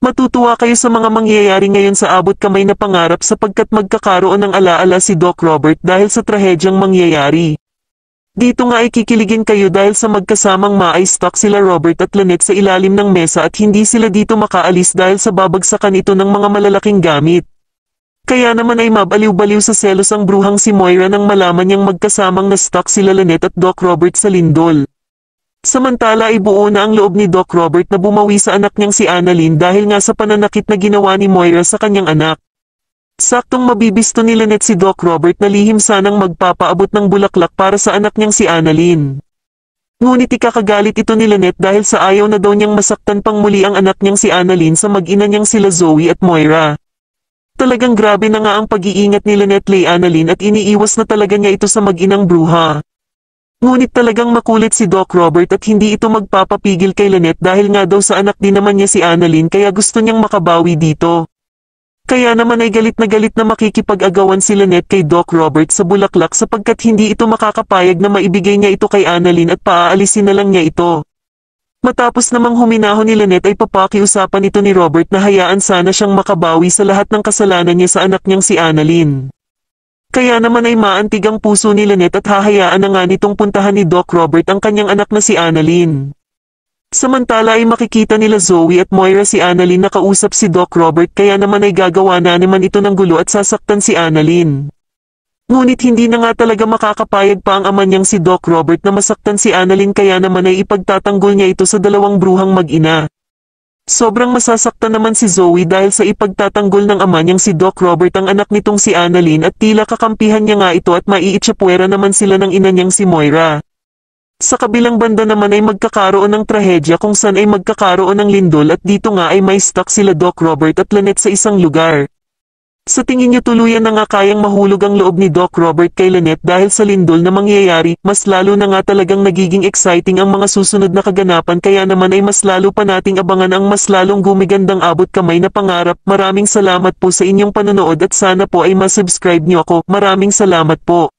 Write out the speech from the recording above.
Matutuwa kayo sa mga mangyayari ngayon sa abot kamay na pangarap sapagkat magkakaroon ng alaala si Doc Robert dahil sa trahedyang mangyayari. Dito nga ay kikiligin kayo dahil sa magkasamang ma-stuck sila Robert at Lynette sa ilalim ng mesa at hindi sila dito makaalis dahil sa babagsakan ito ng mga malalaking gamit. Kaya naman ay mabaliw-baliw sa selos ang bruhang si Moira nang malaman niyang magkasamang na-stuck sila Lynette at Doc Robert sa lindol. Samantala ay buo na ang loob ni Doc Robert na bumawi sa anak niyang si Annalyn dahil nga sa pananakit na ginawa ni Moira sa kanyang anak. Saktong mabibisto ni Lynette si Doc Robert na lihim sanang magpapaabot ng bulaklak para sa anak niyang si Annalyn. Ngunit ikakagalit ito ni Lynette dahil sa ayaw na daw niyang masaktan pang muli ang anak niyang si Annalyn sa mag-ina niyang sila Zoe at Moira. Talagang grabe na nga ang pag-iingat ni Lynette kay Annalyn at iniiwas na talaga niya ito sa mag-inang bruha. Ngunit talagang makulit si Doc Robert at hindi ito magpapapigil kay Lynette dahil nga daw sa anak din naman niya si Annalyn kaya gusto niyang makabawi dito. Kaya naman ay galit na makikipag-agawan si Lynette kay Doc Robert sa bulaklak sapagkat hindi ito makakapayag na maibigay niya ito kay Annalyn at paaalisin na lang niya ito. Matapos namang huminahon ni Lynette ay papakiusapan ito ni Robert na hayaan sana siyang makabawi sa lahat ng kasalanan niya sa anak niyang si Annalyn. Kaya naman ay maantig ang puso ni Lynette at hahayaan na nga nitong puntahan ni Doc Robert ang kanyang anak na si Annalyn. Samantala ay makikita nila Zoe at Moira si Annalyn na kausap si Doc Robert kaya naman ay gagawa na naman ito ng gulo at sasaktan si Annalyn. Ngunit hindi na nga talaga makakapayag pa ang ama niyang si Doc Robert na masaktan si Annalyn kaya naman ay ipagtatanggol niya ito sa dalawang bruhang mag-ina. Sobrang masasaktan naman si Zoe dahil sa ipagtatanggol ng ama niyang si Doc Robert ang anak nitong si Annalyn at tila kakampihan niya nga ito at maiitsapwera naman sila ng ina niyang si Moira. Sa kabilang banda naman ay magkakaroon ng trahedya kung saan ay magkakaroon ng lindol at dito nga ay may stuck sila Doc Robert at Lynette sa isang lugar. Sa tingin niyo tuluyan na nga kayang mahulog ang loob ni Doc Robert kay Lynette dahil sa lindol na mangyayari, mas lalo na nga talagang nagiging exciting ang mga susunod na kaganapan kaya naman ay mas lalo pa nating abangan ang mas lalong gumigandang abot kamay na pangarap. Maraming salamat po sa inyong panonood at sana po ay masubscribe niyo ako. Maraming salamat po.